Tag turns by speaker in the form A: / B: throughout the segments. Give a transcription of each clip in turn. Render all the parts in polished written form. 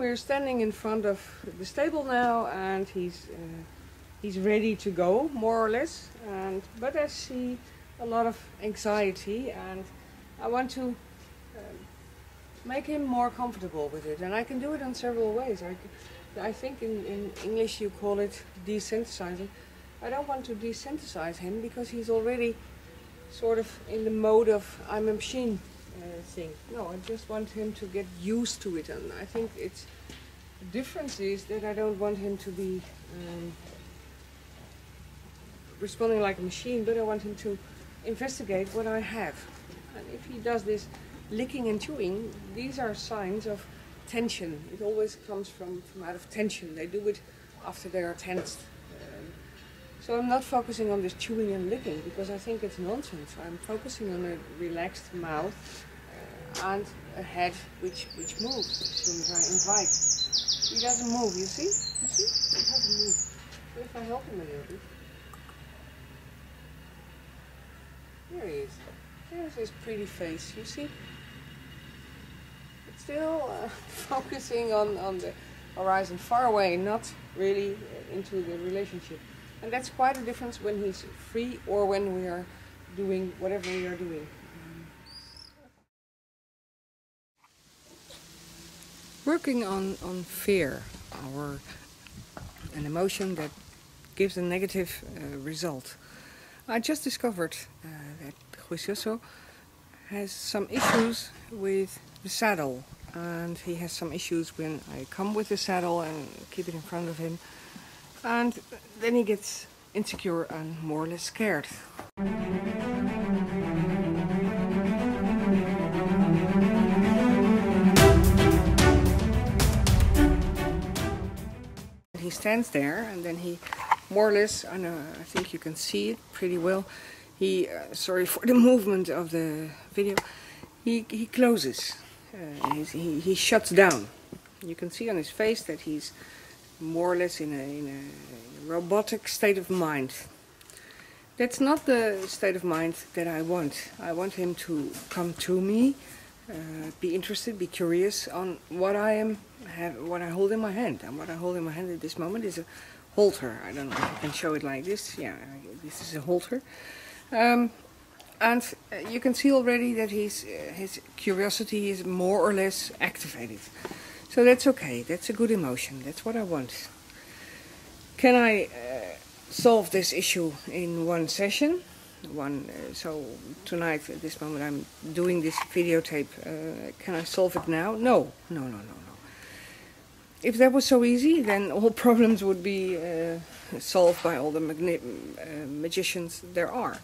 A: we're standing in front of the stable now, and he's ready to go, more or less. But I see a lot of anxiety, and I want to make him more comfortable with it. And I can do it in several ways. I think in English you call it desensitizing. I don't want to desensitize him because he's already sort of in the mode of I'm a machine thing. No, I just want him to get used to it, and I think the difference is that I don't want him to be responding like a machine, but I want him to investigate what I have. And if he does this licking and chewing, these are signs of tension. It always comes from out of tension. They do it after they are tensed. So I'm not focusing on this chewing and licking because I think it's nonsense. I'm focusing on a relaxed mouth and a head which moves as soon as I invite. He doesn't move, you see? You see? He doesn't move. So if I help him a little bit. There he is. There's his pretty face, you see? It's still focusing on the horizon, far away, not really into the relationship. And that's quite a difference when he's free or when we are doing whatever we are doing. Working on fear, an emotion that gives a negative result. I just discovered that Juicioso has some issues with the saddle, and he has some issues when I come with the saddle and keep it in front of him. And then he gets insecure and more or less scared. He stands there and then he more or less, I think you can see it pretty well, sorry for the movement of the video, he closes, he shuts down. You can see on his face that he's more or less in a robotic state of mind. That's not the state of mind that I want. I want him to come to me, be interested, be curious on what I hold in my hand. And what I hold in my hand at this moment is a halter. I don't know if I can show it like this. Yeah, this is a halter. And you can see already that his curiosity is more or less activated. So that's okay, that's a good emotion, that's what I want. Can I solve this issue in one session? So tonight, at this moment, I'm doing this videotape. Can I solve it now? No. If that was so easy, then all problems would be solved by all the magicians there are.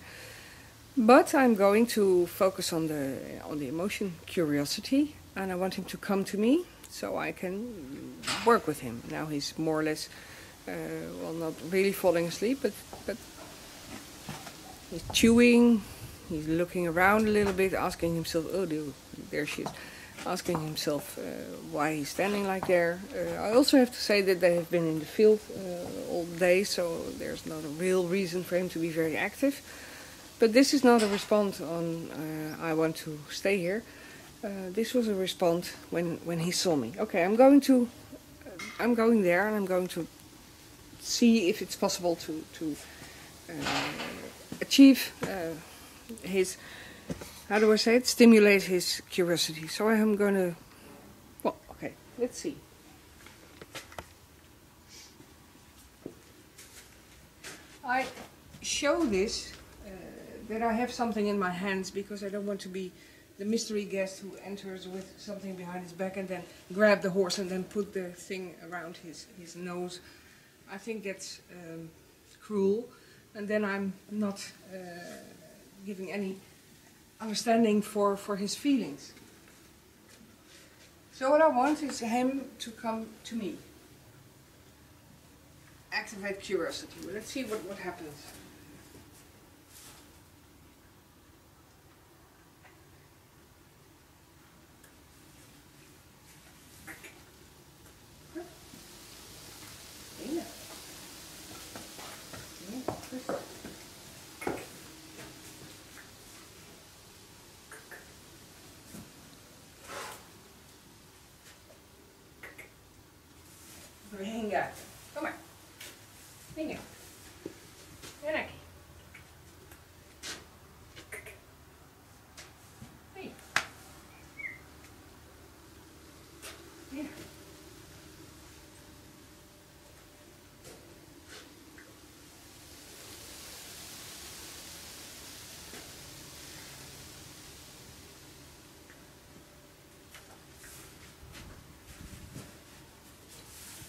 A: But I'm going to focus on the emotion, curiosity, and I want him to come to me, so I can work with him. Now he's more or less, well, not really falling asleep, but he's chewing, he's looking around a little bit, asking himself, oh, there she is, asking himself why he's standing like there. I also have to say that they have been in the field all day, so there's not a real reason for him to be very active. But this is not a response on I want to stay here. This was a response when he saw me. Okay, I'm going there and I'm going to see if it's possible to achieve his, how do I say it, stimulate his curiosity. So I am going to, well, okay, let's see. I show this that I have something in my hands because I don't want to be the mystery guest who enters with something behind his back and then grab the horse and then put the thing around his nose. I think that's cruel, and then I'm not giving any understanding for his feelings. So what I want is him to come to me. Activate curiosity. Well, let's see what happens.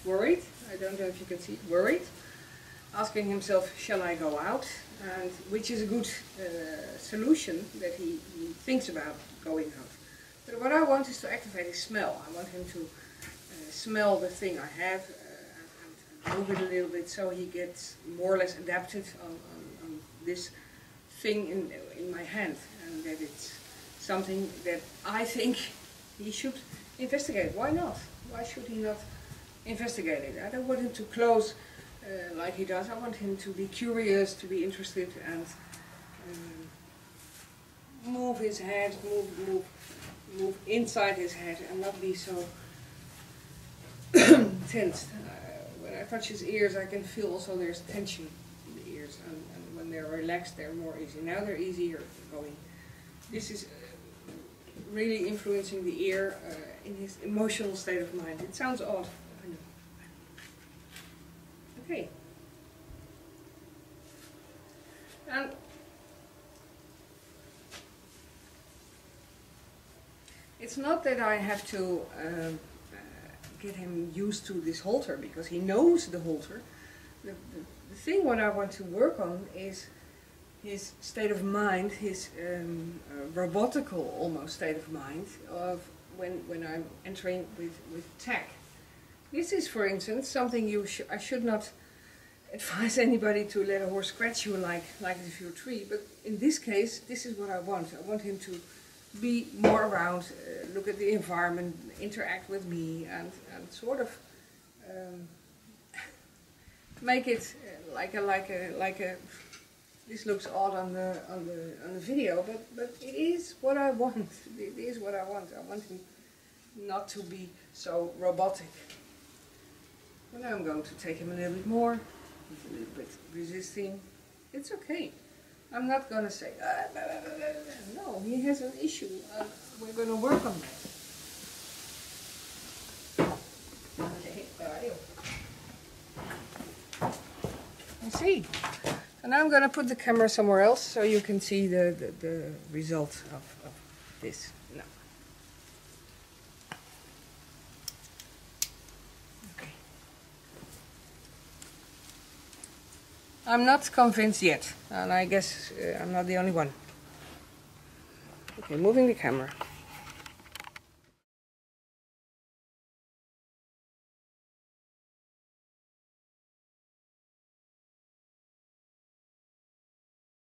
A: worried. I don't know if you can see, worried. Asking himself, shall I go out? And which is a good solution that he thinks about going out. But what I want is to activate his smell. I want him to smell the thing I have and move it a little bit so he gets more or less adapted on this thing in my hand, and that it's something that I think he should investigate. Why not? Why should he not investigate it? I don't want him to close like he does. I want him to be curious, to be interested, and move his head, move inside his head, and not be so tense. When I touch his ears, I can feel also there's tension in the ears, and when they're relaxed, they're more easy. Now they're easier going. This is really influencing the ear in his emotional state of mind. It sounds odd, I know. Okay. And it's not that I have to get him used to this halter, because he knows the halter. The thing what I want to work on is his state of mind, his robotical almost state of mind of when I'm entering with tech. This is, for instance, something I should not advise anybody to let a horse scratch you like if you're a tree, but in this case, this is what I want. I want him to be more around, look at the environment, interact with me, and sort of make it like a. This looks odd on the video, but it is what I want. It is what I want. I want him not to be so robotic. But now I'm going to take him a little bit more. He's a little bit resisting. It's okay. I'm not going to say, no, he has an issue. We're going to work on that. Okay, you see. And now I'm going to put the camera somewhere else so you can see the result of this. No. Okay. I'm not convinced yet, and I guess I'm not the only one. Okay, moving the camera.